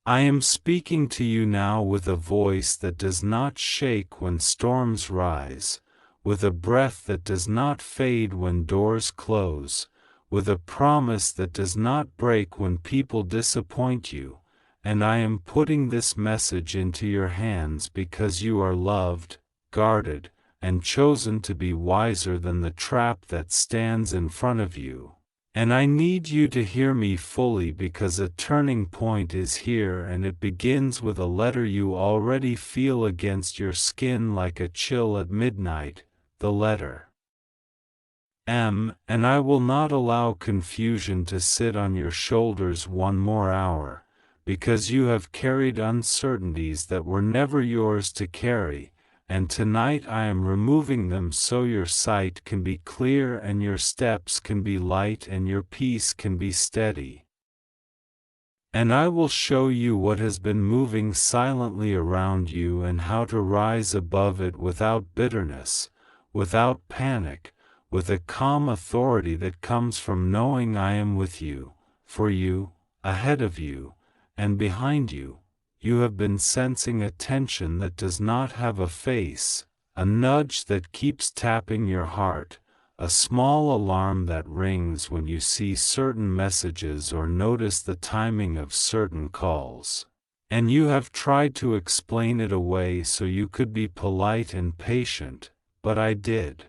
I am speaking to you now with a voice that does not shake when storms rise, with a breath that does not fade when doors close, with a promise that does not break when people disappoint you, and I am putting this message into your hands because you are loved, guarded, and chosen to be wiser than the trap that stands in front of you. And I need you to hear me fully because a turning point is here, and it begins with a letter you already feel against your skin like a chill at midnight, the letter M. And I will not allow confusion to sit on your shoulders one more hour, because you have carried uncertainties that were never yours to carry, and tonight I am removing them so your sight can be clear and your steps can be light and your peace can be steady. And I will show you what has been moving silently around you and how to rise above it without bitterness, without panic, with a calm authority that comes from knowing I am with you, for you, ahead of you, and behind you. You have been sensing a tension that does not have a face, a nudge that keeps tapping your heart, a small alarm that rings when you see certain messages or notice the timing of certain calls. And you have tried to explain it away so you could be polite and patient, but I did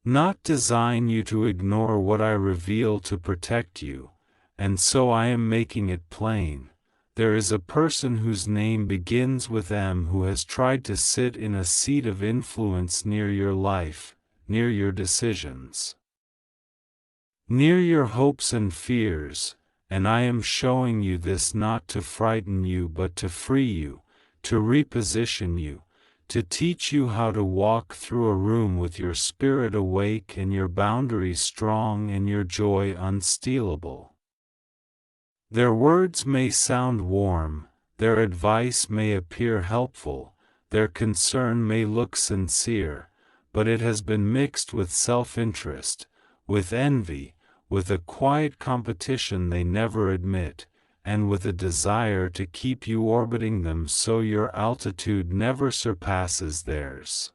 not design you to ignore what I reveal to protect you, and so I am making it plain. There is a person whose name begins with M who has tried to sit in a seat of influence near your life, near your decisions, near your hopes and fears, and I am showing you this not to frighten you but to free you, to reposition you, to teach you how to walk through a room with your spirit awake and your boundaries strong and your joy unstealable. Their words may sound warm, their advice may appear helpful, their concern may look sincere, but it has been mixed with self-interest, with envy, with a quiet competition they never admit, and with a desire to keep you orbiting them so your altitude never surpasses theirs.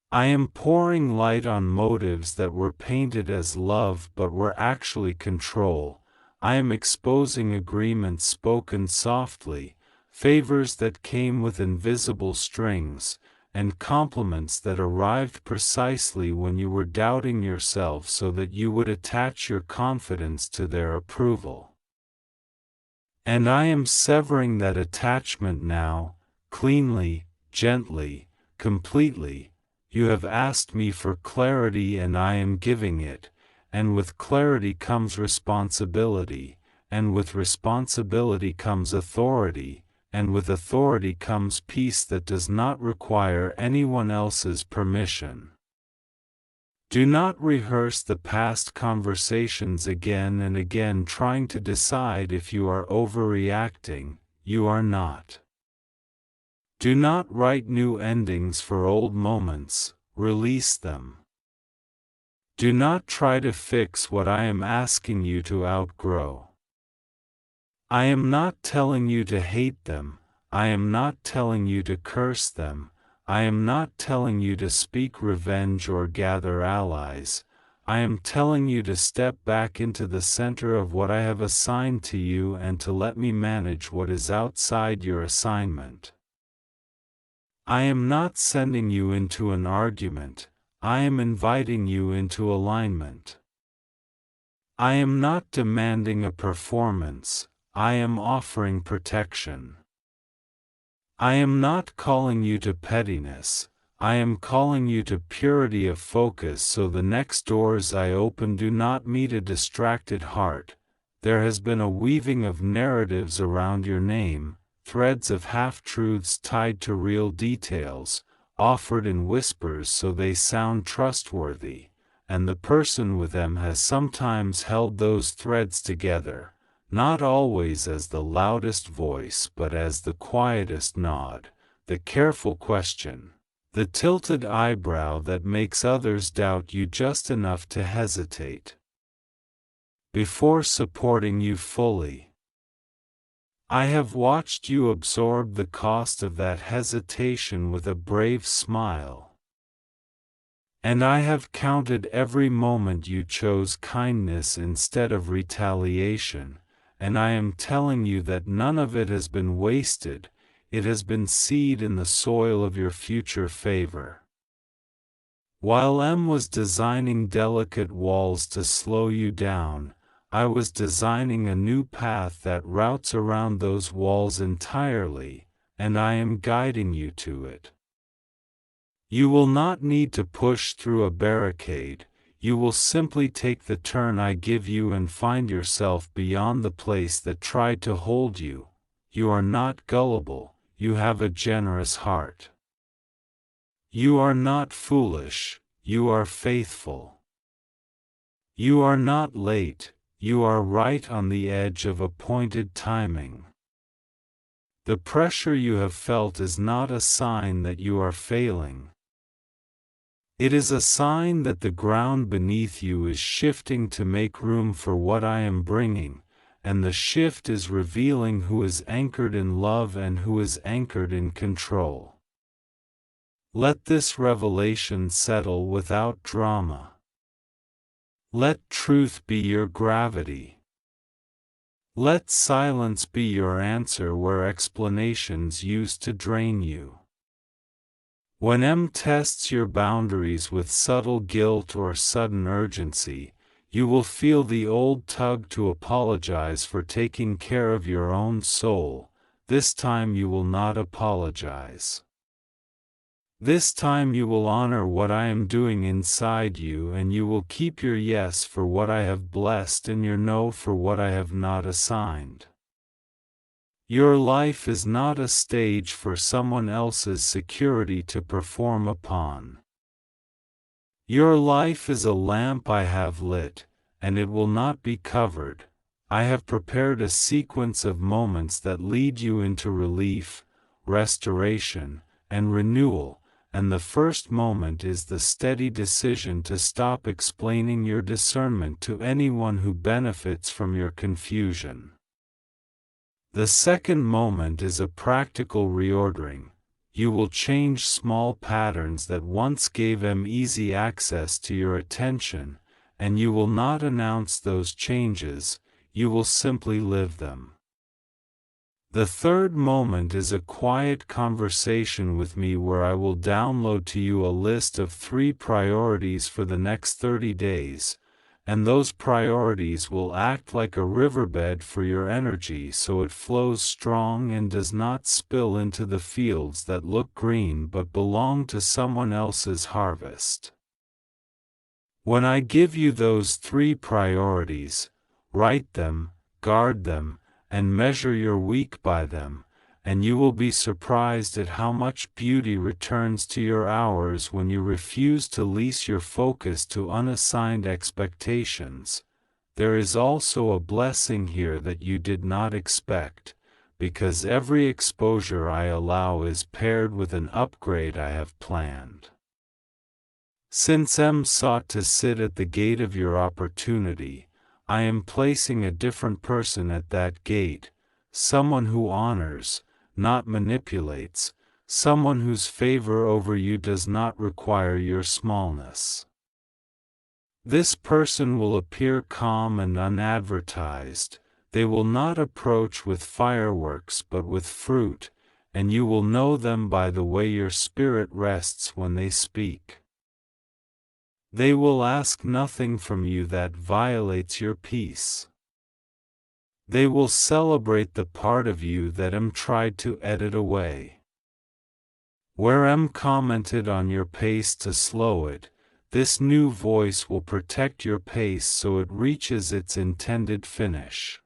I am pouring light on motives that were painted as love but were actually control. I am exposing agreements spoken softly, favors that came with invisible strings, and compliments that arrived precisely when you were doubting yourself so that you would attach your confidence to their approval. And I am severing that attachment now, cleanly, gently, completely. You have asked me for clarity and I am giving it. And with clarity comes responsibility, and with responsibility comes authority, and with authority comes peace that does not require anyone else's permission. Do not rehearse the past conversations again and again trying to decide if you are overreacting. You are not. Do not write new endings for old moments, release them. Do not try to fix what I am asking you to outgrow. I am not telling you to hate them, I am not telling you to curse them, I am not telling you to speak revenge or gather allies, I am telling you to step back into the center of what I have assigned to you and to let me manage what is outside your assignment. I am not sending you into an argument. I am inviting you into alignment. I am not demanding a performance, I am offering protection. I am not calling you to pettiness, I am calling you to purity of focus so the next doors I open do not meet a distracted heart. There has been a weaving of narratives around your name, threads of half-truths tied to real details, offered in whispers so they sound trustworthy, and the person with them has sometimes held those threads together, not always as the loudest voice but as the quietest nod, the careful question, the tilted eyebrow that makes others doubt you just enough to hesitate before supporting you fully. I have watched you absorb the cost of that hesitation with a brave smile. And I have counted every moment you chose kindness instead of retaliation, and I am telling you that none of it has been wasted, it has been seed in the soil of your future favor. While M was designing delicate walls to slow you down, I was designing a new path that routes around those walls entirely, and I am guiding you to it. You will not need to push through a barricade, you will simply take the turn I give you and find yourself beyond the place that tried to hold you. You are not gullible, you have a generous heart. You are not foolish, you are faithful. You are not late, you are right on the edge of appointed timing. The pressure you have felt is not a sign that you are failing. It is a sign that the ground beneath you is shifting to make room for what I am bringing, and the shift is revealing who is anchored in love and who is anchored in control. Let this revelation settle without drama. Let truth be your gravity. Let silence be your answer where explanations used to drain you. When M tests your boundaries with subtle guilt or sudden urgency, you will feel the old tug to apologize for taking care of your own soul. This time you will not apologize. This time you will honor what I am doing inside you, and you will keep your yes for what I have blessed and your no for what I have not assigned. Your life is not a stage for someone else's security to perform upon. Your life is a lamp I have lit, and it will not be covered. I have prepared a sequence of moments that lead you into relief, restoration, and renewal, and the first moment is the steady decision to stop explaining your discernment to anyone who benefits from your confusion. The second moment is a practical reordering. You will change small patterns that once gave them easy access to your attention, and you will not announce those changes, you will simply live them. The third moment is a quiet conversation with me where I will download to you a list of 3 priorities for the next 30 days, and those priorities will act like a riverbed for your energy so it flows strong and does not spill into the fields that look green but belong to someone else's harvest. When I give you those 3 priorities, write them, guard them, and measure your week by them, and you will be surprised at how much beauty returns to your hours when you refuse to lease your focus to unassigned expectations. There is also a blessing here that you did not expect, because every exposure I allow is paired with an upgrade I have planned. Since M sought to sit at the gate of your opportunity, I am placing a different person at that gate, someone who honors, not manipulates, someone whose favor over you does not require your smallness. This person will appear calm and unadvertised, they will not approach with fireworks but with fruit, and you will know them by the way your spirit rests when they speak. They will ask nothing from you that violates your peace. They will celebrate the part of you that M tried to edit away. Where M commented on your pace to slow it, this new voice will protect your pace so it reaches its intended finish.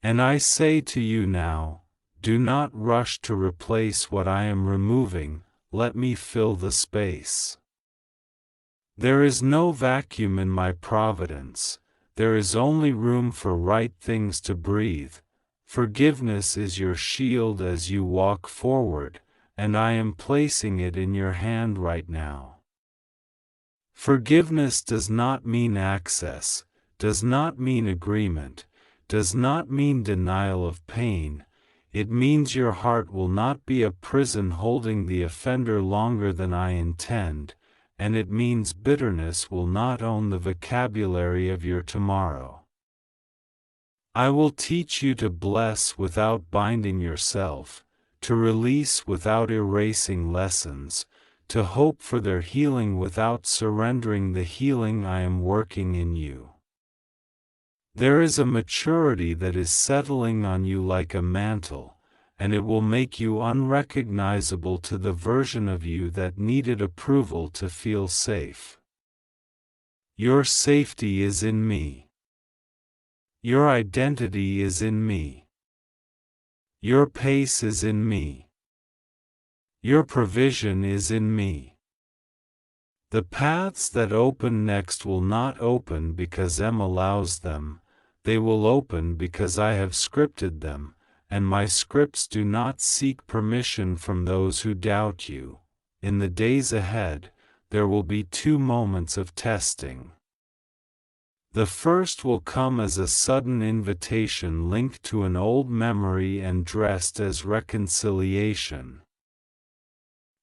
And I say to you now, do not rush to replace what I am removing, let me fill the space. There is no vacuum in my providence, there is only room for right things to breathe. Forgiveness is your shield as you walk forward, and I am placing it in your hand right now. Forgiveness does not mean access, does not mean agreement, does not mean denial of pain. It means your heart will not be a prison holding the offender longer than I intend, and it means bitterness will not own the vocabulary of your tomorrow. I will teach you to bless without binding yourself, to release without erasing lessons, to hope for their healing without surrendering the healing I am working in you. There is a maturity that is settling on you like a mantle, and it will make you unrecognizable to the version of you that needed approval to feel safe. Your safety is in me. Your identity is in me. Your pace is in me. Your provision is in me. The paths that open next will not open because M allows them, they will open because I have scripted them, and my scripts do not seek permission from those who doubt you. In the days ahead, there will be 2 moments of testing. The first will come as a sudden invitation linked to an old memory and dressed as reconciliation.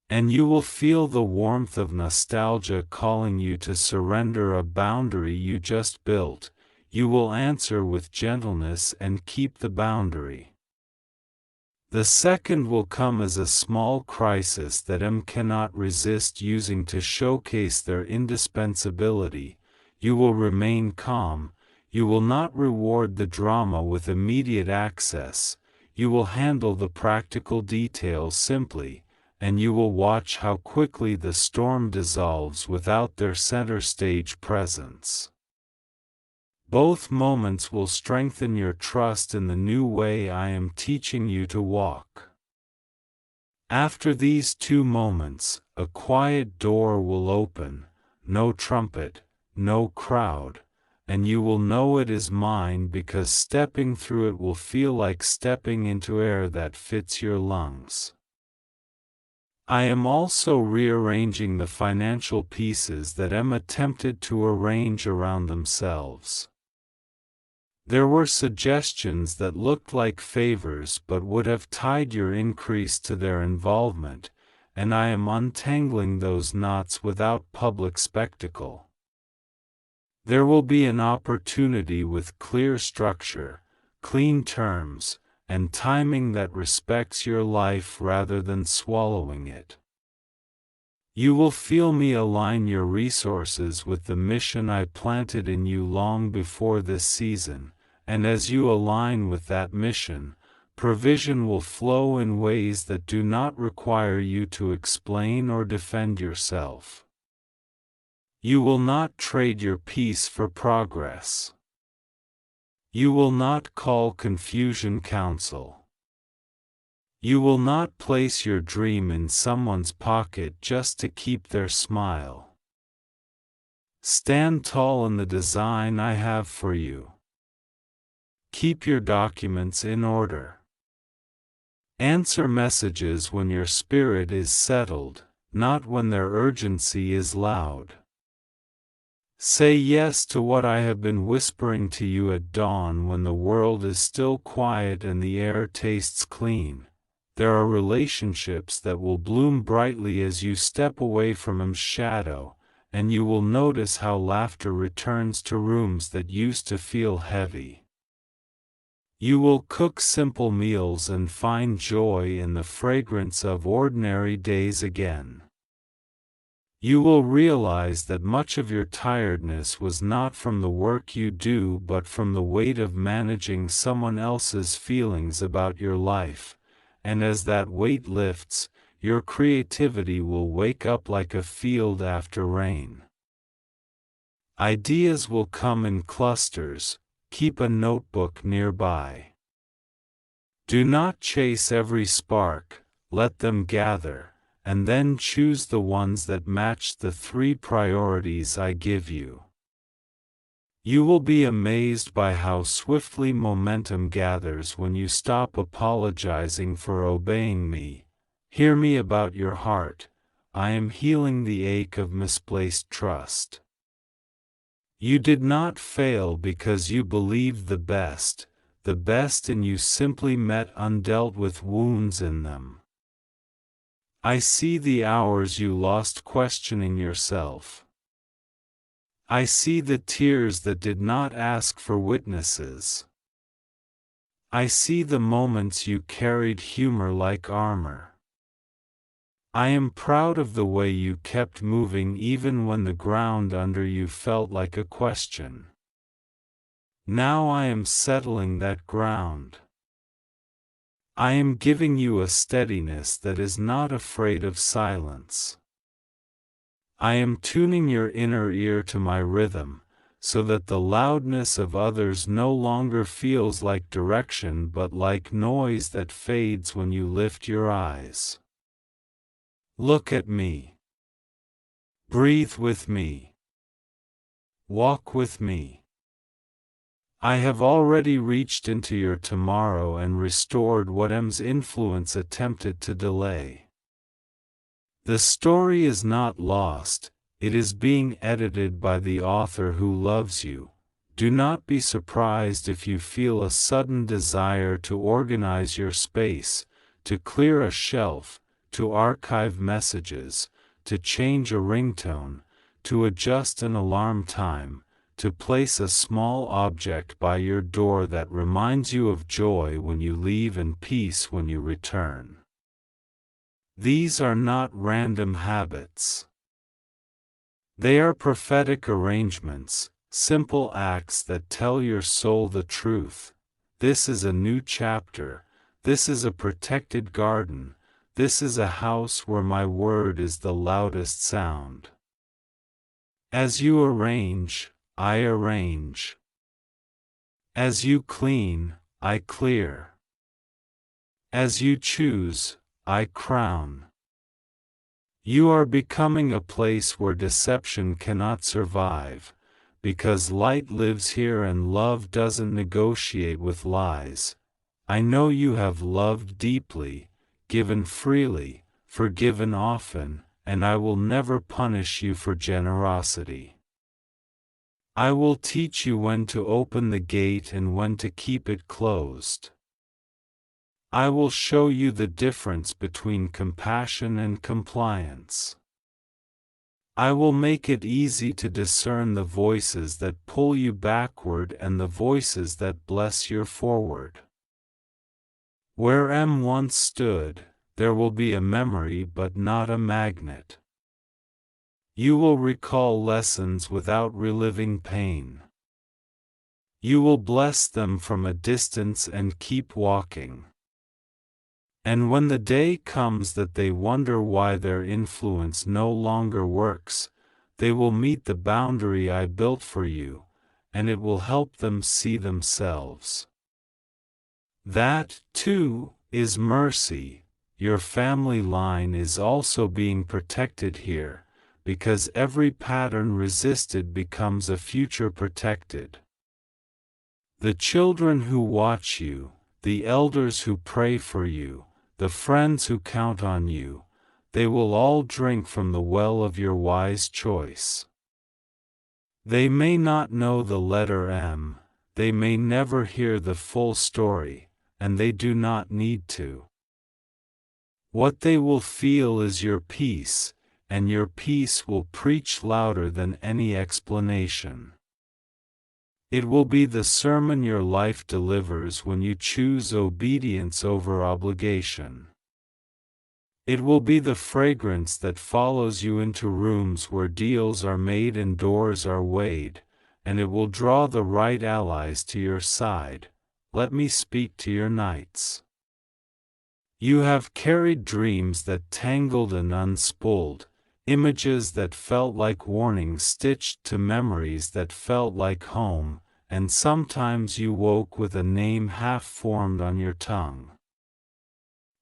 And you will feel the warmth of nostalgia calling you to surrender a boundary you just built. You will answer with gentleness and keep the boundary. The second will come as a small crisis that M cannot resist using to showcase their indispensability. You will remain calm. You will not reward the drama with immediate access. You will handle the practical details simply, and you will watch how quickly the storm dissolves without their center stage presence. Both moments will strengthen your trust in the new way I am teaching you to walk. After these 2 moments, a quiet door will open, no trumpet, no crowd, and you will know it is mine because stepping through it will feel like stepping into air that fits your lungs. I am also rearranging the financial pieces that M attempted to arrange around themselves. There were suggestions that looked like favors but would have tied your increase to their involvement, and I am untangling those knots without public spectacle. There will be an opportunity with clear structure, clean terms, and timing that respects your life rather than swallowing it. You will feel me align your resources with the mission I planted in you long before this season, and as you align with that mission, provision will flow in ways that do not require you to explain or defend yourself. You will not trade your peace for progress. You will not call confusion counsel. You will not place your dream in someone's pocket just to keep their smile. Stand tall in the design I have for you. Keep your documents in order. Answer messages when your spirit is settled, not when their urgency is loud. Say yes to what I have been whispering to you at dawn when the world is still quiet and the air tastes clean. There are relationships that will bloom brightly as you step away from M's shadow, and you will notice how laughter returns to rooms that used to feel heavy. You will cook simple meals and find joy in the fragrance of ordinary days again. You will realize that much of your tiredness was not from the work you do but from the weight of managing someone else's feelings about your life, and as that weight lifts, your creativity will wake up like a field after rain. Ideas will come in clusters. Keep a notebook nearby. Do not chase every spark, let them gather, and then choose the ones that match the 3 priorities I give you. You will be amazed by how swiftly momentum gathers when you stop apologizing for obeying me. Hear me about your heart. I am healing the ache of misplaced trust. You did not fail because you believed the best, the best in you simply met undealt with wounds in them. I see the hours you lost questioning yourself. I see the tears that did not ask for witnesses. I see the moments you carried humor like armor. I am proud of the way you kept moving even when the ground under you felt like a question. Now I am settling that ground. I am giving you a steadiness that is not afraid of silence. I am tuning your inner ear to my rhythm, so that the loudness of others no longer feels like direction but like noise that fades when you lift your eyes. Look at me. Breathe with me. Walk with me. I have already reached into your tomorrow and restored what M's influence attempted to delay. The story is not lost, it is being edited by the author who loves you. Do not be surprised if you feel a sudden desire to organize your space, to clear a shelf, to archive messages, to change a ringtone, to adjust an alarm time, to place a small object by your door that reminds you of joy when you leave and peace when you return. These are not random habits. They are prophetic arrangements, simple acts that tell your soul the truth. This is a new chapter, this is a protected garden, this is a house where my word is the loudest sound. As you arrange, I arrange. As you clean, I clear. As you choose, I crown. You are becoming a place where deception cannot survive, because light lives here and love doesn't negotiate with lies. I know you have loved deeply, given freely, forgiven often, and I will never punish you for generosity. I will teach you when to open the gate and when to keep it closed. I will show you the difference between compassion and compliance. I will make it easy to discern the voices that pull you backward and the voices that bless your forward. Where M once stood, there will be a memory but not a magnet. You will recall lessons without reliving pain. You will bless them from a distance and keep walking. And when the day comes that they wonder why their influence no longer works, they will meet the boundary I built for you, and it will help them see themselves. That, too, is mercy. Your family line is also being protected here, because every pattern resisted becomes a future protected. The children who watch you, the elders who pray for you, the friends who count on you, they will all drink from the well of your wise choice. They may not know the letter M, they may never hear the full story, and they do not need to. What they will feel is your peace, and your peace will preach louder than any explanation. It will be the sermon your life delivers when you choose obedience over obligation. It will be the fragrance that follows you into rooms where deals are made and doors are weighed, and it will draw the right allies to your side. Let me speak to your nights. You have carried dreams that tangled and unspooled, images that felt like warnings stitched to memories that felt like home, and sometimes you woke with a name half-formed on your tongue.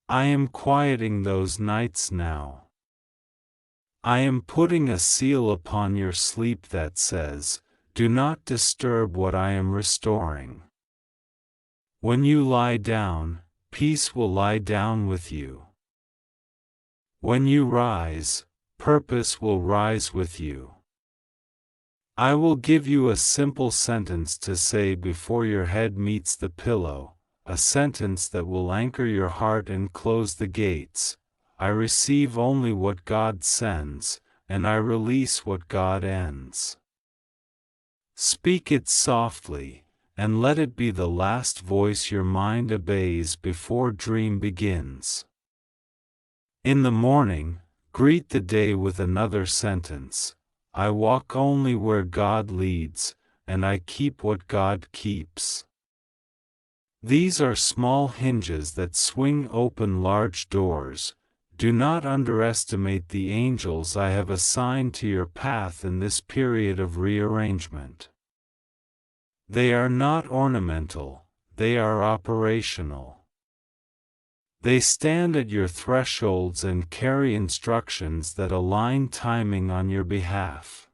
I am quieting those nights now. I am putting a seal upon your sleep that says, "Do not disturb what I am restoring." When you lie down, peace will lie down with you. When you rise, purpose will rise with you. I will give you a simple sentence to say before your head meets the pillow, a sentence that will anchor your heart and close the gates. I receive only what God sends, and I release what God ends. Speak it softly, and let it be the last voice your mind obeys before dream begins. In the morning, greet the day with another sentence. I walk only where God leads, and I keep what God keeps. These are small hinges that swing open large doors. Do not underestimate the angels I have assigned to your path in this period of rearrangement. They are not ornamental, they are operational. They stand at your thresholds and carry instructions that align timing on your behalf.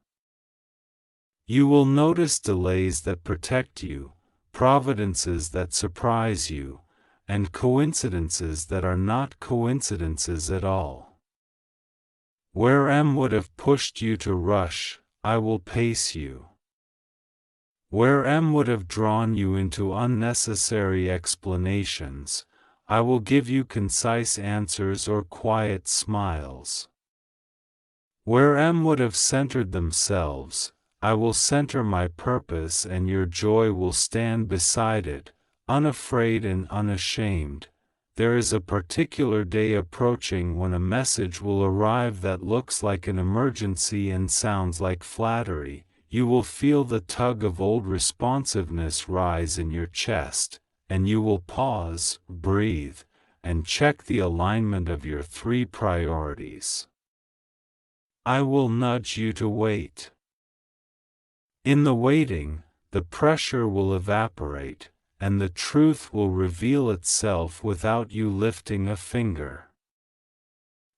You will notice delays that protect you, providences that surprise you, and coincidences that are not coincidences at all. Where M would have pushed you to rush, I will pace you. Where M would have drawn you into unnecessary explanations, I will give you concise answers or quiet smiles. Where M would have centered themselves, I will center my purpose and your joy will stand beside it, unafraid and unashamed. There is a particular day approaching when a message will arrive that looks like an emergency and sounds like flattery. You will feel the tug of old responsiveness rise in your chest, and you will pause, breathe, and check the alignment of your 3 priorities. I will nudge you to wait. In the waiting, the pressure will evaporate, and the truth will reveal itself without you lifting a finger.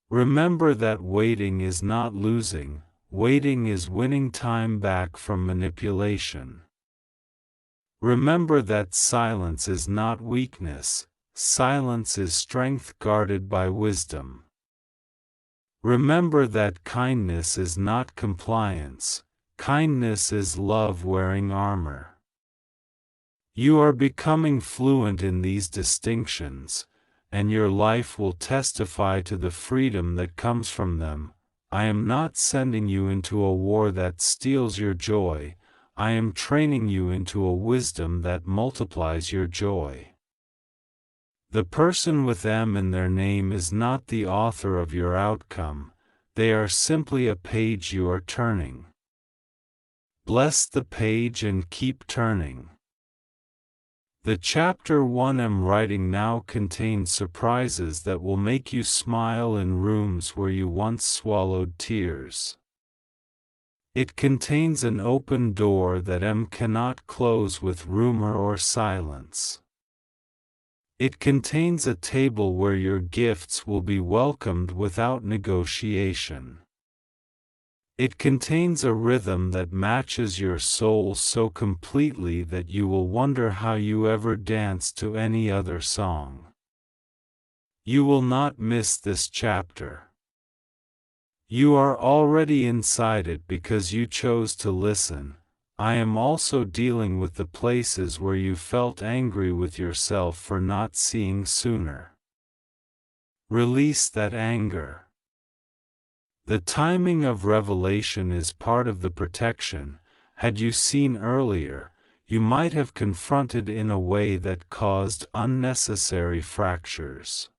Remember that waiting is not losing, waiting is winning time back from manipulation. Remember that silence is not weakness, silence is strength guarded by wisdom. Remember that kindness is not compliance, kindness is love wearing armor. You are becoming fluent in these distinctions, and your life will testify to the freedom that comes from them. I am not sending you into a war that steals your joy, I am training you into a wisdom that multiplies your joy. The person with M in their name is not the author of your outcome, they are simply a page you are turning. Bless the page and keep turning. The chapter 1 I'm writing now contains surprises that will make you smile in rooms where you once swallowed tears. It contains an open door that M cannot close with rumor or silence. It contains a table where your gifts will be welcomed without negotiation. It contains a rhythm that matches your soul so completely that you will wonder how you ever danced to any other song. You will not miss this chapter. You are already inside it because you chose to listen. I am also dealing with the places where you felt angry with yourself for not seeing sooner. Release that anger. The timing of revelation is part of the protection. Had you seen earlier, you might have confronted in a way that caused unnecessary fractures.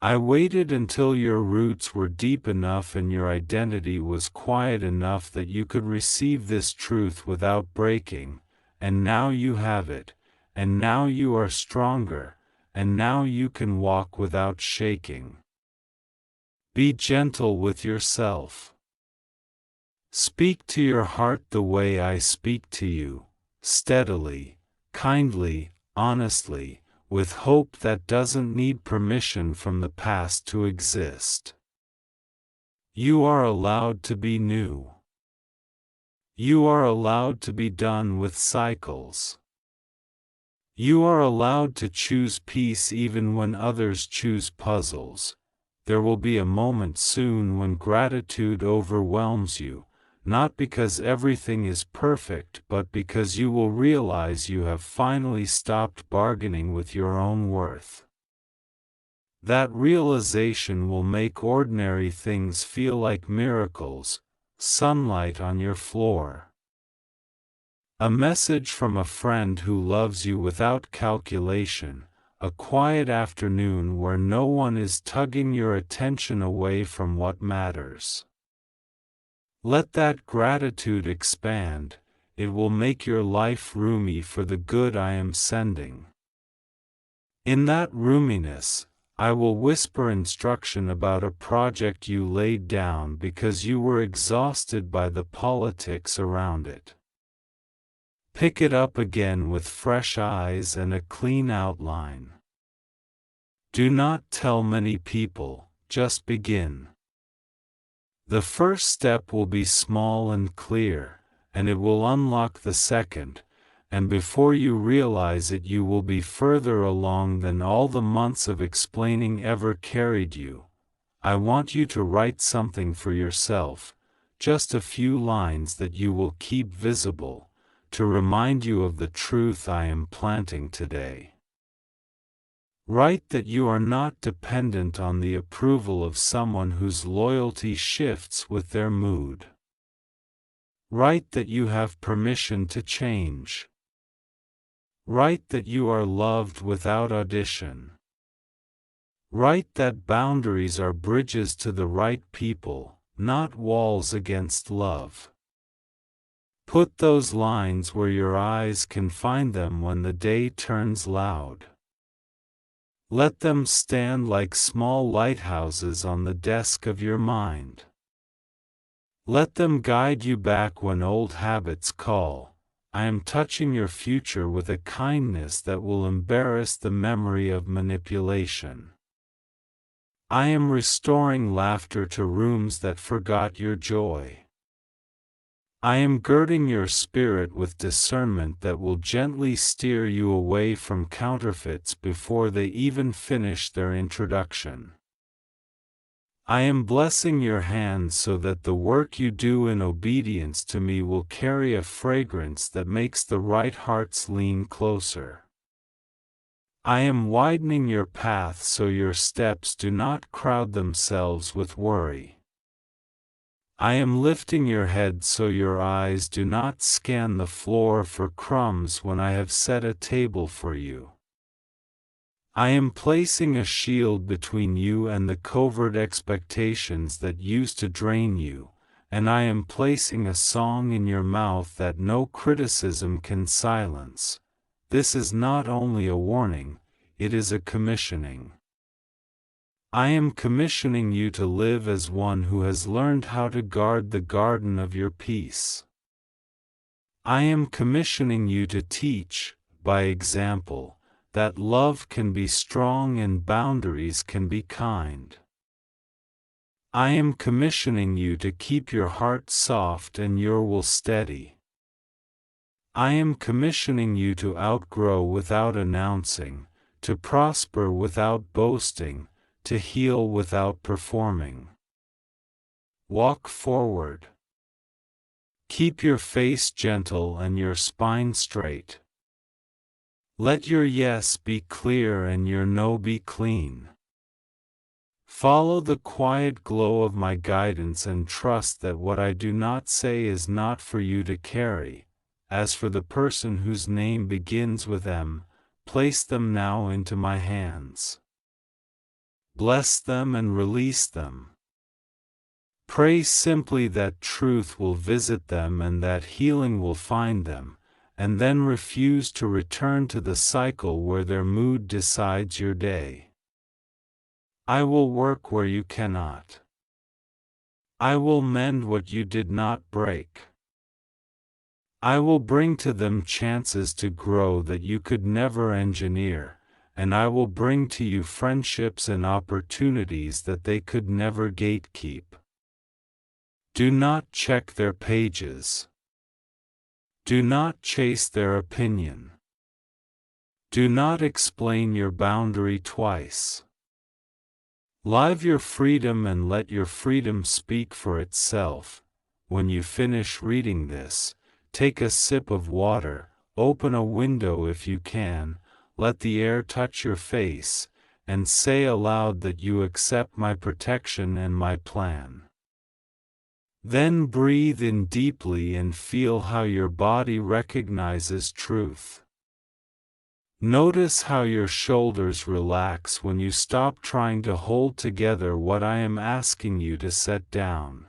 I waited until your roots were deep enough and your identity was quiet enough that you could receive this truth without breaking, and now you have it, and now you are stronger, and now you can walk without shaking. Be gentle with yourself. Speak to your heart the way I speak to you, steadily, kindly, honestly, with hope that doesn't need permission from the past to exist. You are allowed to be new. You are allowed to be done with cycles. You are allowed to choose peace even when others choose puzzles. There will be a moment soon when gratitude overwhelms you, not because everything is perfect but because you will realize you have finally stopped bargaining with your own worth. That realization will make ordinary things feel like miracles, sunlight on your floor. A message from a friend who loves you without calculation, a quiet afternoon where no one is tugging your attention away from what matters. Let that gratitude expand, it will make your life roomy for the good I am sending. In that roominess, I will whisper instruction about a project you laid down because you were exhausted by the politics around it. Pick it up again with fresh eyes and a clean outline. Do not tell many people, just begin. The first step will be small and clear, and it will unlock the second, and before you realize it you will be further along than all the months of explaining ever carried you. I want you to write something for yourself, just a few lines that you will keep visible, to remind you of the truth I am planting today. Write that you are not dependent on the approval of someone whose loyalty shifts with their mood. Write that you have permission to change. Write that you are loved without audition. Write that boundaries are bridges to the right people, not walls against love. Put those lines where your eyes can find them when the day turns loud. Let them stand like small lighthouses on the desk of your mind. Let them guide you back when old habits call. I am touching your future with a kindness that will embarrass the memory of manipulation. I am restoring laughter to rooms that forgot your joy. I am girding your spirit with discernment that will gently steer you away from counterfeits before they even finish their introduction. I am blessing your hands so that the work you do in obedience to me will carry a fragrance that makes the right hearts lean closer. I am widening your path so your steps do not crowd themselves with worry. I am lifting your head so your eyes do not scan the floor for crumbs when I have set a table for you. I am placing a shield between you and the covert expectations that used to drain you, and I am placing a song in your mouth that no criticism can silence. This is not only a warning, it is a commissioning. I am commissioning you to live as one who has learned how to guard the garden of your peace. I am commissioning you to teach, by example, that love can be strong and boundaries can be kind. I am commissioning you to keep your heart soft and your will steady. I am commissioning you to outgrow without announcing, to prosper without boasting, to heal without performing. Walk forward. Keep your face gentle and your spine straight. Let your yes be clear and your no be clean. Follow the quiet glow of my guidance and trust that what I do not say is not for you to carry. As for the person whose name begins with M, place them now into my hands. Bless them and release them. Pray simply that truth will visit them and that healing will find them, and then refuse to return to the cycle where their mood decides your day. I will work where you cannot. I will mend what you did not break. I will bring to them chances to grow that you could never engineer, and I will bring to you friendships and opportunities that they could never gatekeep. Do not check their pages. Do not chase their opinion. Do not explain your boundary twice. Live your freedom and let your freedom speak for itself. when you finish reading this, take a sip of water, open a window if you can, let the air touch your face, and say aloud that you accept my protection and my plan. Then breathe in deeply and feel how your body recognizes truth. Notice how your shoulders relax when you stop trying to hold together what I am asking you to set down.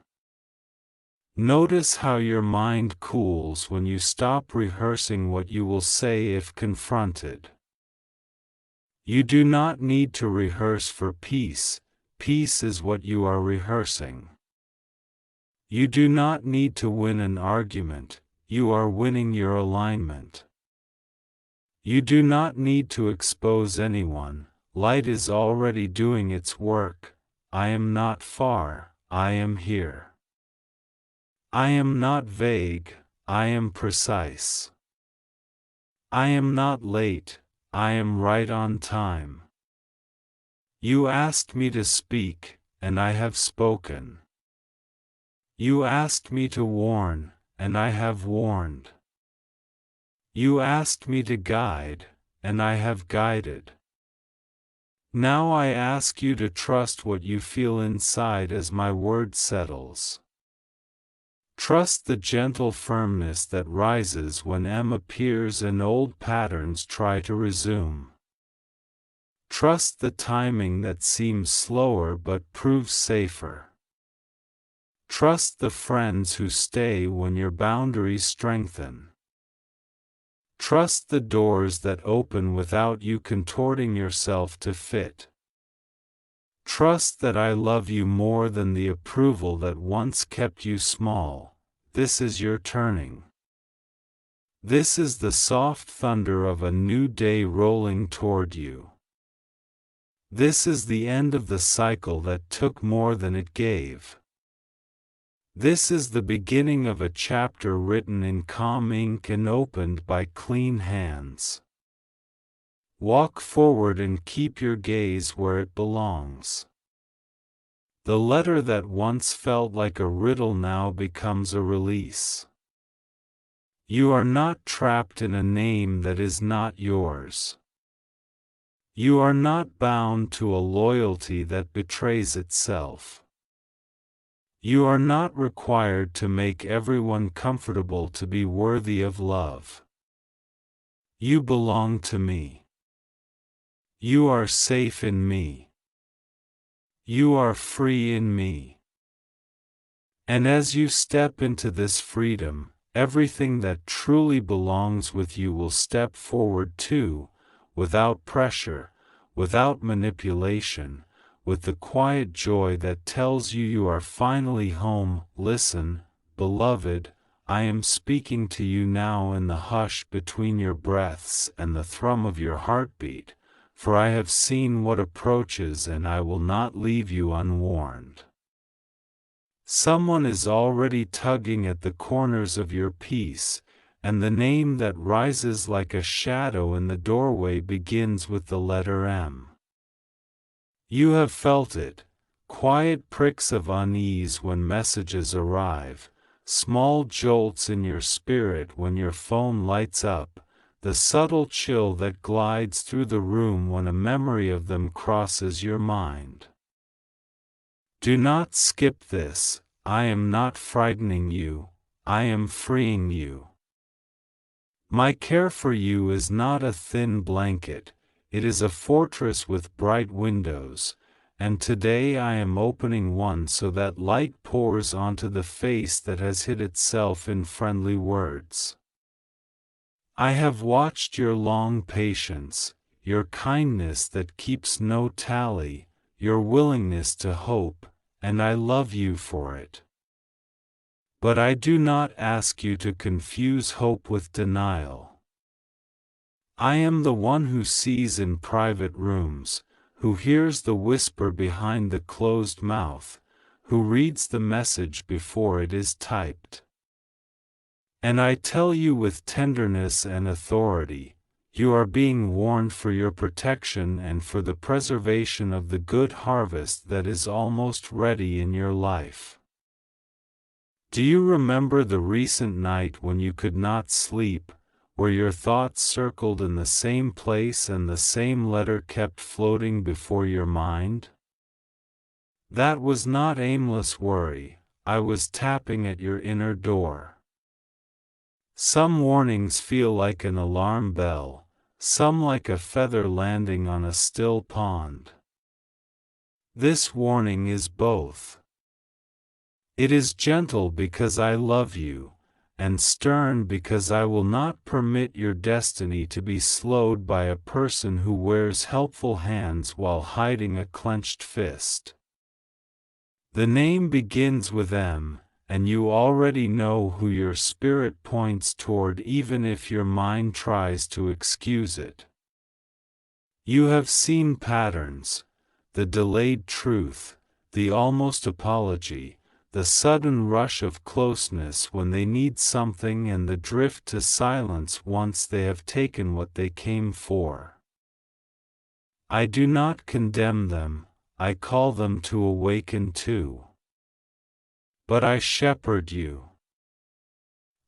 Notice how your mind cools when you stop rehearsing what you will say if confronted. You do not need to rehearse for peace, peace is what you are rehearsing. You do not need to win an argument, you are winning your alignment. You do not need to expose anyone, light is already doing its work. I am not far, I am here. I am not vague, I am precise. I am not late, I am right on time. You asked me to speak, and I have spoken. You asked me to warn, and I have warned. You asked me to guide, and I have guided. Now I ask you to trust what you feel inside as my word settles. Trust the gentle firmness that rises when M appears and old patterns try to resume. Trust the timing that seems slower but proves safer. Trust the friends who stay when your boundaries strengthen. Trust the doors that open without you contorting yourself to fit. Trust that I love you more than the approval that once kept you small. This is your turning. This is the soft thunder of a new day rolling toward you. This is the end of the cycle that took more than it gave. This is the beginning of a chapter written in calm ink and opened by clean hands. Walk forward and keep your gaze where it belongs. The letter that once felt like a riddle now becomes a release. You are not trapped in a name that is not yours. You are not bound to a loyalty that betrays itself. You are not required to make everyone comfortable to be worthy of love. You belong to me. You are safe in me. You are free in me. And as you step into this freedom, everything that truly belongs with you will step forward too, without pressure, without manipulation, with the quiet joy that tells you you are finally home. Listen, beloved, I am speaking to you now in the hush between your breaths and the thrum of your heartbeat, for I have seen what approaches and I will not leave you unwarned. Someone is already tugging at the corners of your peace, and the name that rises like a shadow in the doorway begins with the letter M. You have felt it, quiet pricks of unease when messages arrive, small jolts in your spirit when your phone lights up, the subtle chill that glides through the room when a memory of them crosses your mind. Do not skip this. I am not frightening you, I am freeing you. My care for you is not a thin blanket, it is a fortress with bright windows, and today I am opening one so that light pours onto the face that has hid itself in friendly words. I have watched your long patience, your kindness that keeps no tally, your willingness to hope, and I love you for it. But I do not ask you to confuse hope with denial. I am the one who sees in private rooms, who hears the whisper behind the closed mouth, who reads the message before it is typed. And I tell you with tenderness and authority, you are being warned for your protection and for the preservation of the good harvest that is almost ready in your life. Do you remember the recent night when you could not sleep, where your thoughts circled in the same place and the same letter kept floating before your mind? That was not aimless worry, I was tapping at your inner door. Some warnings feel like an alarm bell, some like a feather landing on a still pond. This warning is both. It is gentle because I love you, and stern because I will not permit your destiny to be slowed by a person who wears helpful hands while hiding a clenched fist. The name begins with M, and you already know who your spirit points toward even if your mind tries to excuse it. You have seen patterns, the delayed truth, the almost apology, the sudden rush of closeness when they need something and the drift to silence once they have taken what they came for. I do not condemn them, I call them to awaken too. But I shepherd you.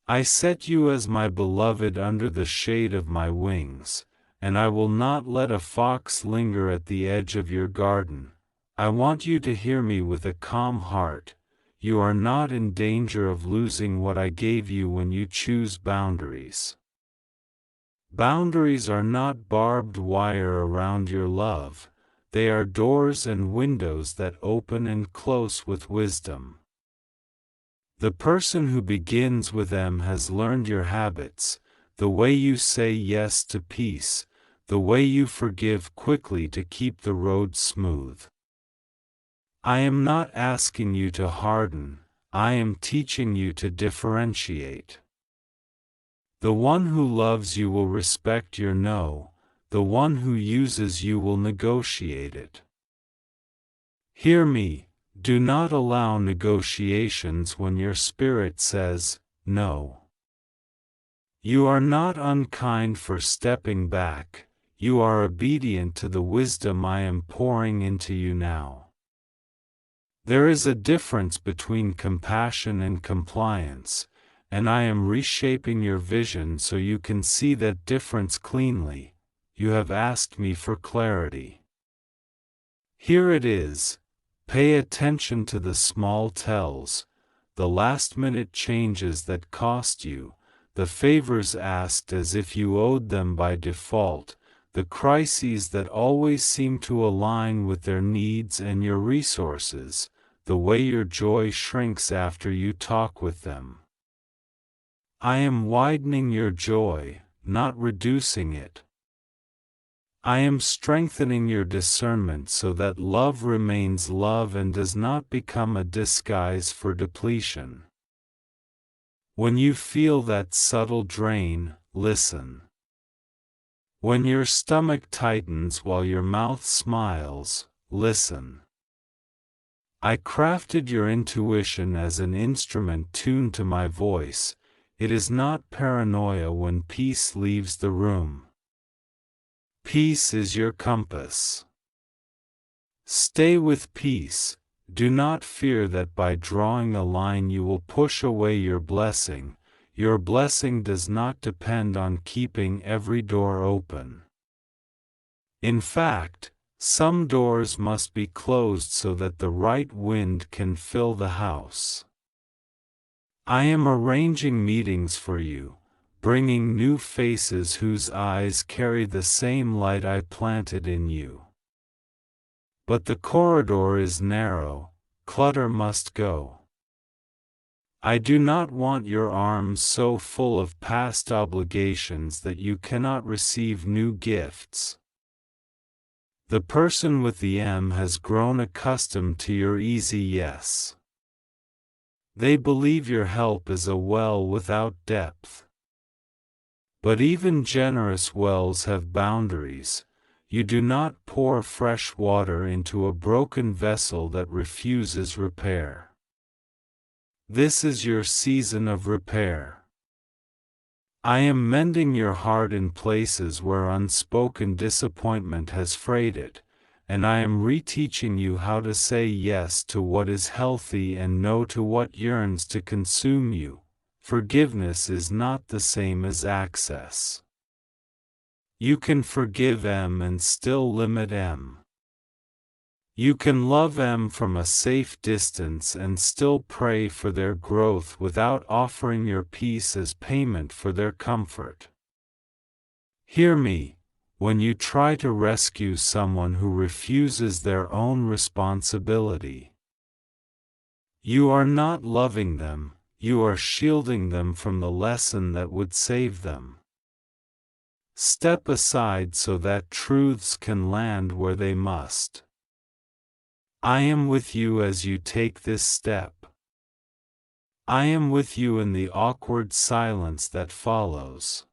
I set you as my beloved under the shade of my wings, and I will not let a fox linger at the edge of your garden. I want you to hear me with a calm heart. You are not in danger of losing what I gave you when you choose boundaries. Boundaries are not barbed wire around your love, they are doors and windows that open and close with wisdom. The person who begins with them has learned your habits, the way you say yes to peace, the way you forgive quickly to keep the road smooth. I am not asking you to harden, I am teaching you to differentiate. The one who loves you will respect your no, the one who uses you will negotiate it. Hear me, do not allow negotiations when your spirit says, no. You are not unkind for stepping back, you are obedient to the wisdom I am pouring into you now. There is a difference between compassion and compliance, and I am reshaping your vision so you can see that difference cleanly. You have asked me for clarity. Here it is. Pay attention to the small tells, the last-minute changes that cost you, the favors asked as if you owed them by default, the crises that always seem to align with their needs and your resources, the way your joy shrinks after you talk with them. I am widening your joy, not reducing it. I am strengthening your discernment so that love remains love and does not become a disguise for depletion. When you feel that subtle drain, listen. When your stomach tightens while your mouth smiles, listen. I crafted your intuition as an instrument tuned to my voice. It is not paranoia when peace leaves the room. Peace is your compass. Stay with peace. Do not fear that by drawing a line you will push away your blessing. Your blessing does not depend on keeping every door open. In fact, some doors must be closed so that the right wind can fill the house. I am arranging meetings for you, bringing new faces whose eyes carry the same light I planted in you. But the corridor is narrow, clutter must go. I do not want your arms so full of past obligations that you cannot receive new gifts. The person with the M has grown accustomed to your easy yes. They believe your help is a well without depth. But even generous wells have boundaries. You do not pour fresh water into a broken vessel that refuses repair. This is your season of repair. I am mending your heart in places where unspoken disappointment has frayed it, and I am reteaching you how to say yes to what is healthy and no to what yearns to consume you. Forgiveness is not the same as access. You can forgive M and still limit M. You can love M from a safe distance and still pray for their growth without offering your peace as payment for their comfort. Hear me, when you try to rescue someone who refuses their own responsibility. You are not loving them, you are shielding them from the lesson that would save them. Step aside so that truths can land where they must. I am with you as you take this step. I am with you in the awkward silence that follows.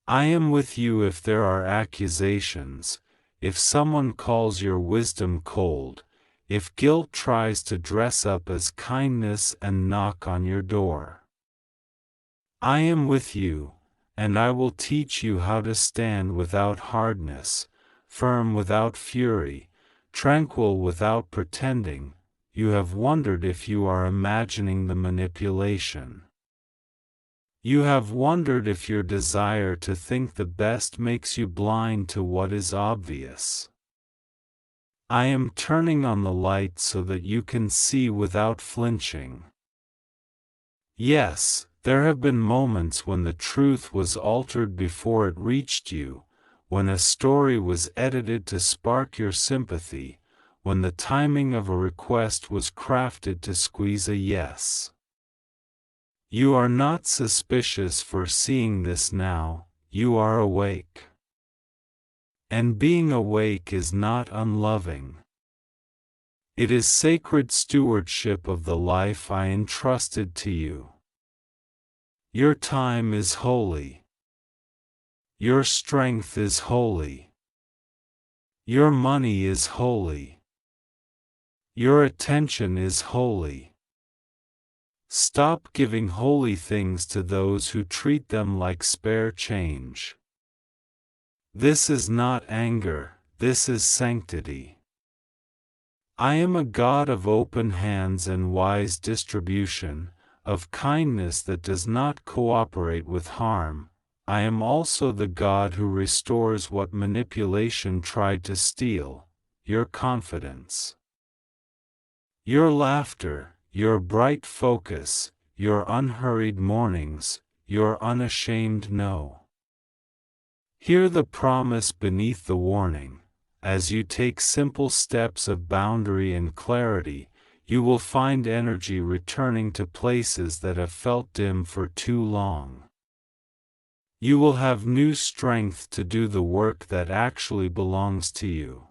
I am with you if there are accusations, if someone calls your wisdom cold, if guilt tries to dress up as kindness and knock on your door. I am with you, and I will teach you how to stand without hardness, firm without fury, tranquil without pretending. You have wondered if you are imagining the manipulation. You have wondered if your desire to think the best makes you blind to what is obvious. I am turning on the light so that you can see without flinching. Yes, there have been moments when the truth was altered before it reached you, when a story was edited to spark your sympathy, when the timing of a request was crafted to squeeze a yes. You are not suspicious for seeing this now, you are awake. And being awake is not unloving. It is sacred stewardship of the life I entrusted to you. Your time is holy. Your strength is holy. Your money is holy. Your attention is holy. Stop giving holy things to those who treat them like spare change. This is not anger, this is sanctity. I am a God of open hands and wise distribution, of kindness that does not cooperate with harm. I am also the God who restores what manipulation tried to steal, your confidence. Your laughter, your bright focus, your unhurried mornings, your unashamed no. Hear the promise beneath the warning. As you take simple steps of boundary and clarity, you will find energy returning to places that have felt dim for too long. You will have new strength to do the work that actually belongs to you.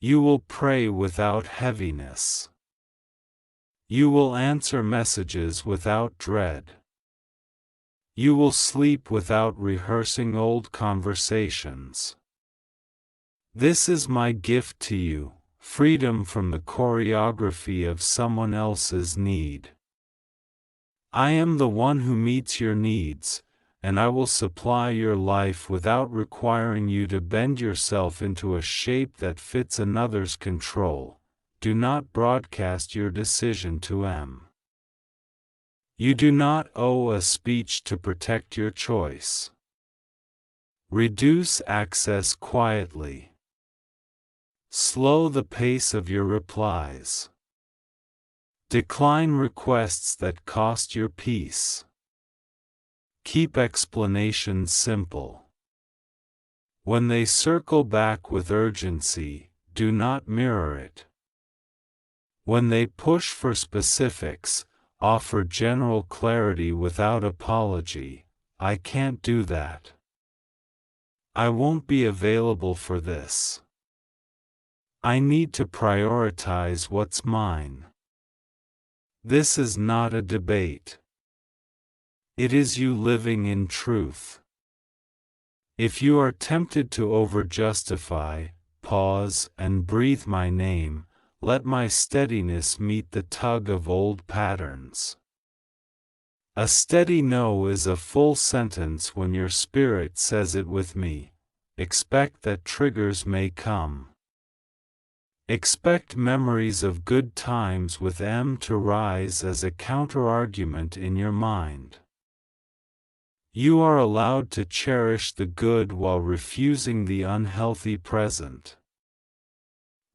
You will pray without heaviness. You will answer messages without dread. You will sleep without rehearsing old conversations. This is my gift to you, freedom from the choreography of someone else's need. I am the one who meets your needs, and I will supply your life without requiring you to bend yourself into a shape that fits another's control. Do not broadcast your decision to M. You do not owe a speech to protect your choice. Reduce access quietly. Slow the pace of your replies. Decline requests that cost your peace. Keep explanations simple. When they circle back with urgency, do not mirror it. When they push for specifics, offer general clarity without apology. I can't do that. I won't be available for this. I need to prioritize what's mine. This is not a debate. It is you living in truth. If you are tempted to over-justify, pause and breathe my name, let my steadiness meet the tug of old patterns. A steady no is a full sentence when your spirit says it with me, expect that triggers may come. Expect memories of good times with M to rise as a counterargument in your mind. You are allowed to cherish the good while refusing the unhealthy present.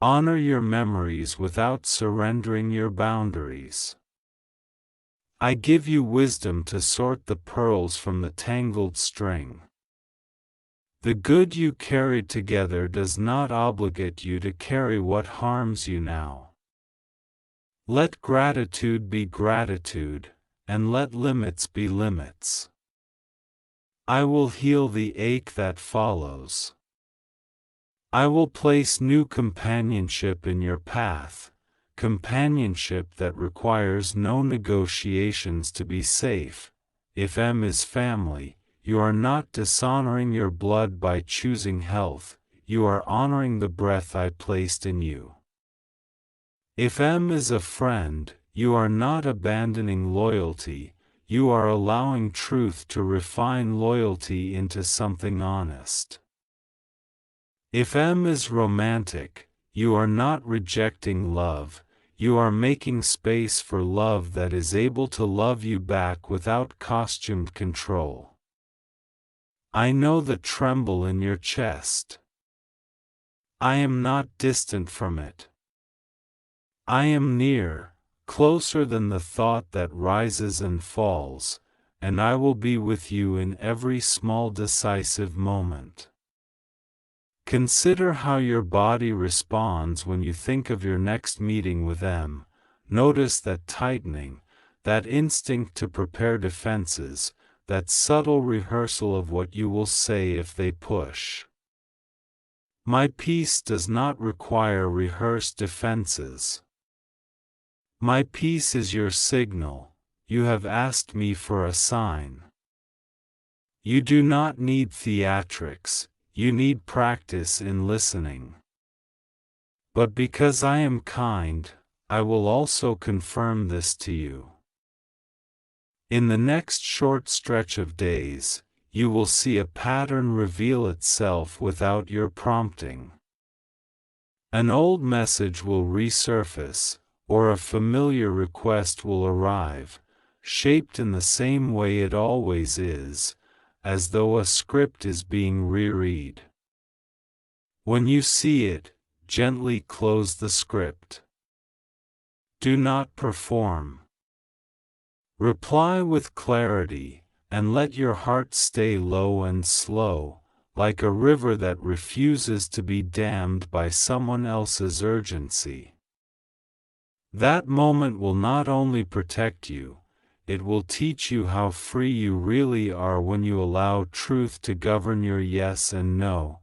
Honor your memories without surrendering your boundaries. I give you wisdom to sort the pearls from the tangled string. The good you carried together does not obligate you to carry what harms you now. Let gratitude be gratitude, and let limits be limits. I will heal the ache that follows. I will place new companionship in your path, companionship that requires no negotiations to be safe. If M is family, you are not dishonoring your blood by choosing health, you are honoring the breath I placed in you. If M is a friend, you are not abandoning loyalty, you are allowing truth to refine loyalty into something honest. If M is romantic, you are not rejecting love, you are making space for love that is able to love you back without costumed control. I know the tremble in your chest. I am not distant from it. I am near, closer than the thought that rises and falls, and I will be with you in every small decisive moment. Consider how your body responds when you think of your next meeting with M. Notice that tightening, that instinct to prepare defenses, that subtle rehearsal of what you will say if they push. My peace does not require rehearsed defenses. My peace is your signal. You have asked me for a sign. You do not need theatrics, you need practice in listening. But because I am kind, I will also confirm this to you. In the next short stretch of days, you will see a pattern reveal itself without your prompting. An old message will resurface, or a familiar request will arrive, shaped in the same way it always is, as though a script is being reread. When you see it, gently close the script. Do not perform. Reply with clarity, and let your heart stay low and slow, like a river that refuses to be dammed by someone else's urgency. That moment will not only protect you, it will teach you how free you really are when you allow truth to govern your yes and no.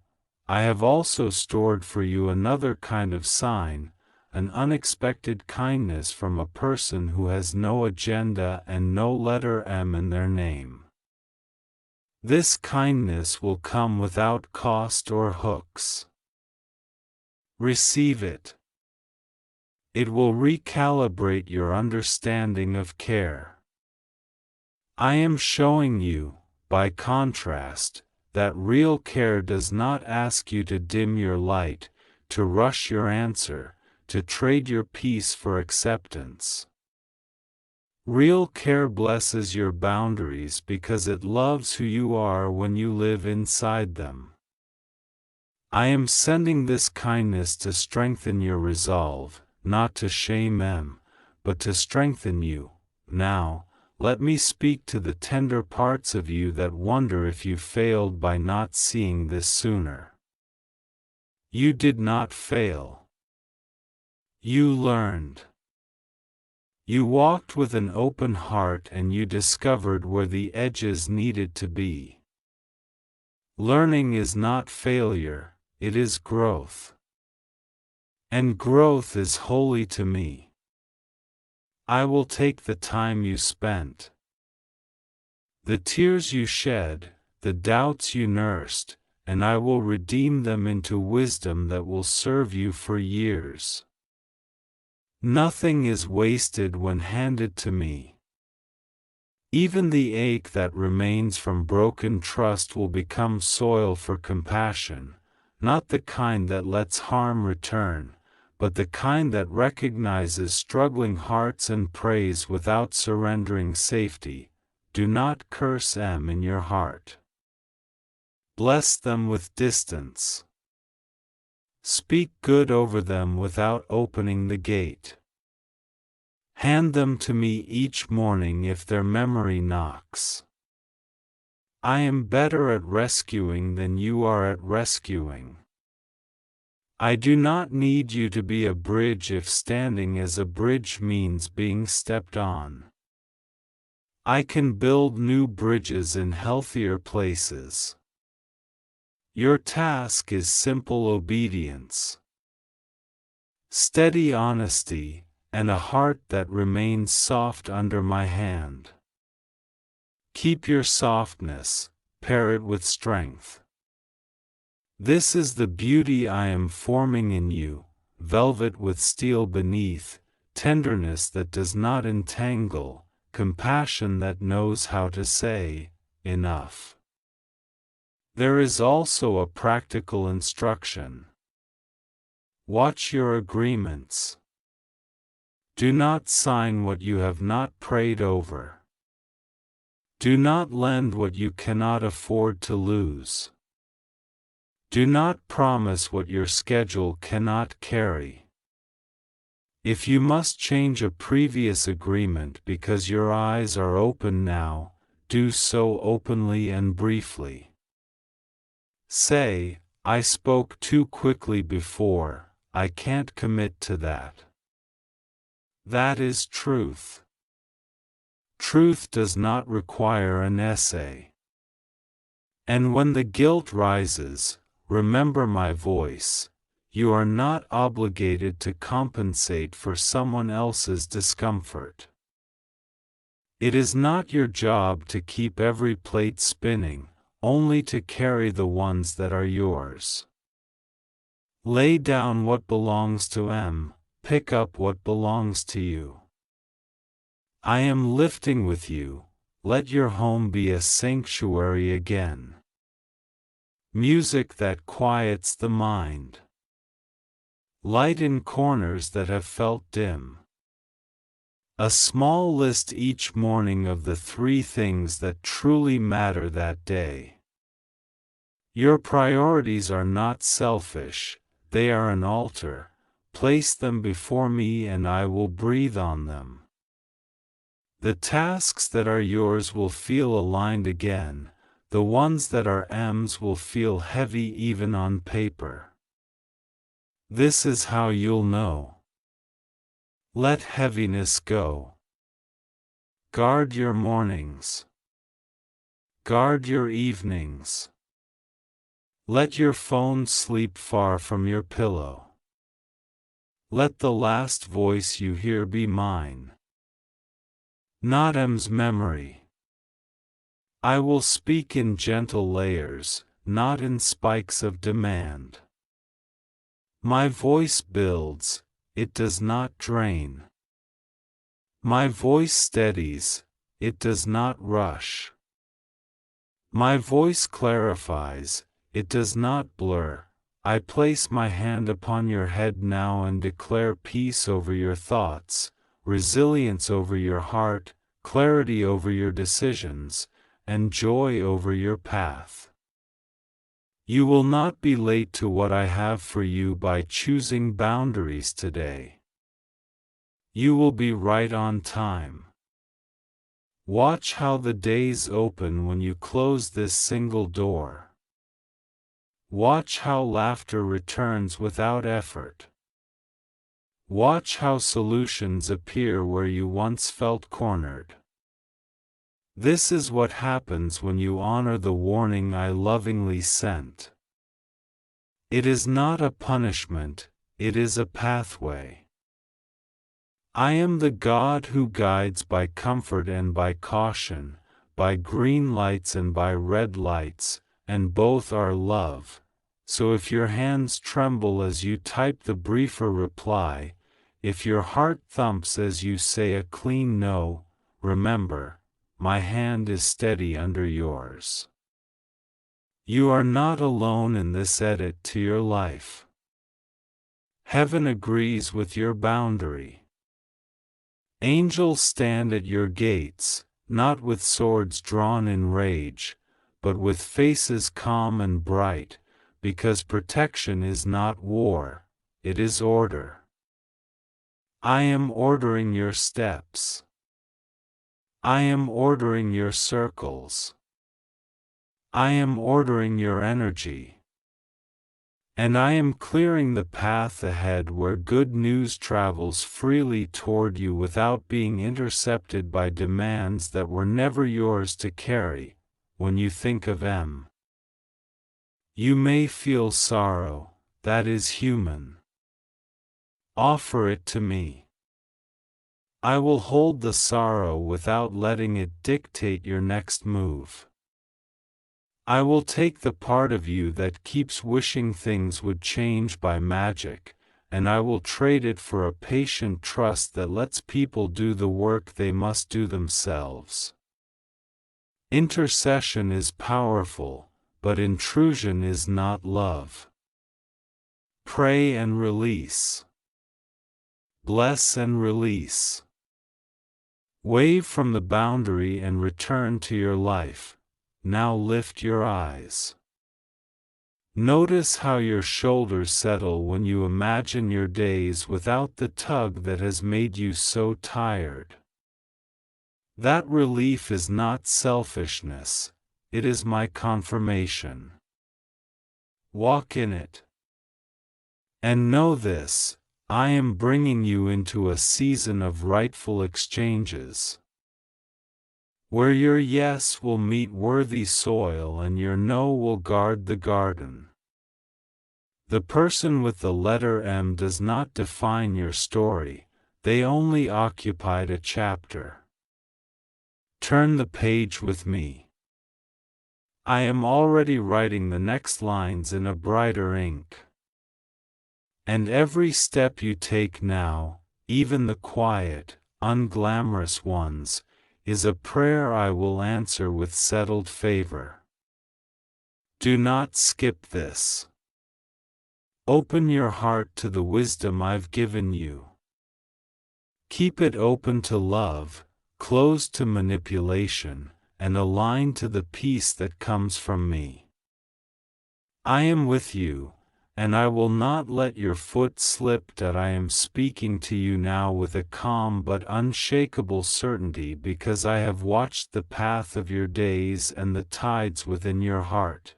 I have also stored for you another kind of sign, an unexpected kindness from a person who has no agenda and no letter M in their name. This kindness will come without cost or hooks. Receive it. It will recalibrate your understanding of care. I am showing you, by contrast, that real care does not ask you to dim your light, to rush your answer, to trade your peace for acceptance. Real care blesses your boundaries because it loves who you are when you live inside them. I am sending this kindness to strengthen your resolve, not to shame M, but to strengthen you. Now, let me speak to the tender parts of you that wonder if you failed by not seeing this sooner. You did not fail. You learned. You walked with an open heart and you discovered where the edges needed to be. Learning is not failure, it is growth. And growth is holy to me. I will take the time you spent. The tears you shed, the doubts you nursed, and I will redeem them into wisdom that will serve you for years. Nothing is wasted when handed to me. Even the ache that remains from broken trust will become soil for compassion, not the kind that lets harm return, but the kind that recognizes struggling hearts and prays without surrendering safety. Do not curse them in your heart. Bless them with distance. Speak good over them without opening the gate. Hand them to me each morning if their memory knocks. I am better at rescuing than you are at rescuing. I do not need you to be a bridge if standing as a bridge means being stepped on. I can build new bridges in healthier places. Your task is simple obedience, steady honesty, and a heart that remains soft under my hand. Keep your softness, pair it with strength. This is the beauty I am forming in you, velvet with steel beneath, tenderness that does not entangle, compassion that knows how to say, enough. There is also a practical instruction. Watch your agreements. Do not sign what you have not prayed over. Do not lend what you cannot afford to lose. Do not promise what your schedule cannot carry. If you must change a previous agreement because your eyes are open now, do so openly and briefly. Say, I spoke too quickly before, I can't commit to that. That is truth. Truth does not require an essay. And when the guilt rises, remember my voice. You are not obligated to compensate for someone else's discomfort. It is not your job to keep every plate spinning, only to carry the ones that are yours. Lay down what belongs to them, pick up what belongs to you. I am lifting with you, let your home be a sanctuary again. Music that quiets the mind. Light in corners that have felt dim. A small list each morning of the 3 things that truly matter that day. Your priorities are not selfish, they are an altar. Place them before me and I will breathe on them. The tasks that are yours will feel aligned again, the ones that are M's will feel heavy even on paper. This is how you'll know. Let heaviness go. Guard your mornings. Guard your evenings. Let your phone sleep far from your pillow. Let the last voice you hear be mine. Not M's memory. I will speak in gentle layers, not in spikes of demand. My voice builds, it does not drain. My voice steadies, it does not rush. My voice clarifies, it does not blur. I place my hand upon your head now and declare peace over your thoughts, resilience over your heart, clarity over your decisions, and joy over your path. You will not be late to what I have for you by choosing boundaries today. You will be right on time. Watch how the days open when you close this single door. Watch how laughter returns without effort. Watch how solutions appear where you once felt cornered. This is what happens when you honor the warning I lovingly sent. It is not a punishment, it is a pathway. I am the God who guides by comfort and by caution, by green lights and by red lights, and both are love. So if your hands tremble as you type the briefer reply, if your heart thumps as you say a clean no, remember, my hand is steady under yours. You are not alone in this edit to your life. Heaven agrees with your boundary. Angels stand at your gates, not with swords drawn in rage, but with faces calm and bright, because protection is not war, it is order. I am ordering your steps. I am ordering your circles. I am ordering your energy. And I am clearing the path ahead where good news travels freely toward you without being intercepted by demands that were never yours to carry. When you think of M, you may feel sorrow, that is human. Offer it to me. I will hold the sorrow without letting it dictate your next move. I will take the part of you that keeps wishing things would change by magic, and I will trade it for a patient trust that lets people do the work they must do themselves. Intercession is powerful, but intrusion is not love. Pray and release. Bless and release. Wave from the boundary and return to your life. Now lift your eyes. Notice how your shoulders settle when you imagine your days without the tug that has made you so tired. That relief is not selfishness, it is my confirmation. Walk in it. And know this, I am bringing you into a season of rightful exchanges, where your yes will meet worthy soil and your no will guard the garden. The person with the letter M does not define your story, they only occupied a chapter. Turn the page with me. I am already writing the next lines in a brighter ink. And every step you take now, even the quiet, unglamorous ones, is a prayer I will answer with settled favor. Do not skip this. Open your heart to the wisdom I've given you. Keep it open to love, closed to manipulation, and aligned to the peace that comes from me. I am with you, and I will not let your foot slip. That I am speaking to you now with a calm but unshakable certainty because I have watched the path of your days and the tides within your heart.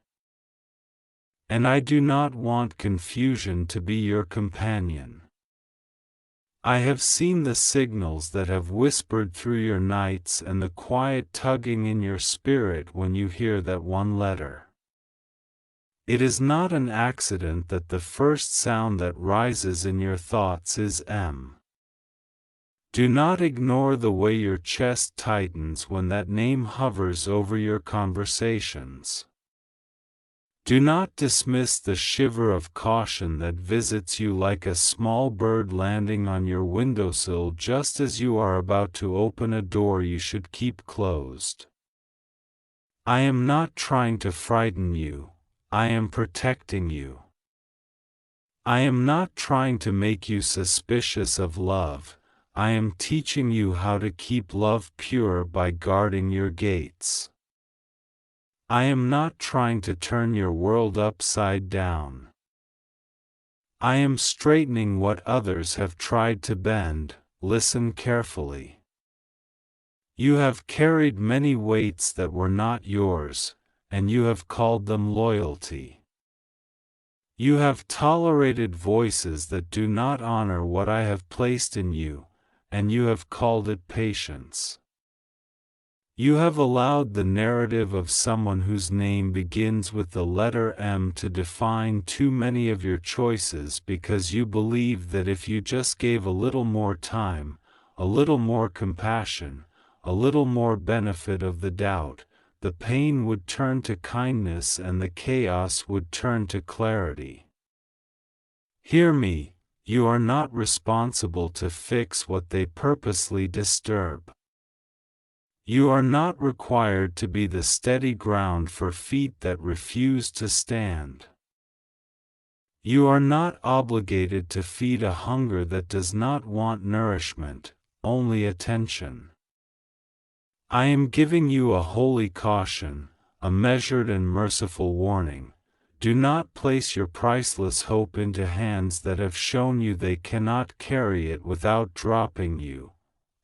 And I do not want confusion to be your companion. I have seen the signals that have whispered through your nights and the quiet tugging in your spirit when you hear that one letter. It is not an accident that the first sound that rises in your thoughts is M. Do not ignore the way your chest tightens when that name hovers over your conversations. Do not dismiss the shiver of caution that visits you like a small bird landing on your windowsill just as you are about to open a door you should keep closed. I am not trying to frighten you, I am protecting you. I am not trying to make you suspicious of love, I am teaching you how to keep love pure by guarding your gates. I am not trying to turn your world upside down. I am straightening what others have tried to bend. Listen carefully. You have carried many weights that were not yours, and you have called them loyalty. You have tolerated voices that do not honor what I have placed in you, and you have called it patience. You have allowed the narrative of someone whose name begins with the letter M to define too many of your choices because you believe that if you just gave a little more time, a little more compassion, a little more benefit of the doubt, the pain would turn to kindness and the chaos would turn to clarity. Hear me, you are not responsible to fix what they purposely disturb. You are not required to be the steady ground for feet that refuse to stand. You are not obligated to feed a hunger that does not want nourishment, only attention. I am giving you a holy caution, a measured and merciful warning. Do not place your priceless hope into hands that have shown you they cannot carry it without dropping you.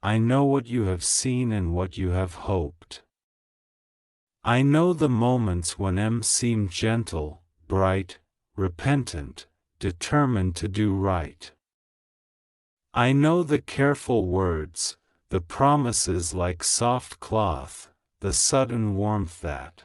I know what you have seen and what you have hoped. I know the moments when M seemed gentle, bright, repentant, determined to do right. I know the careful words, the promises like soft cloth, the sudden warmth that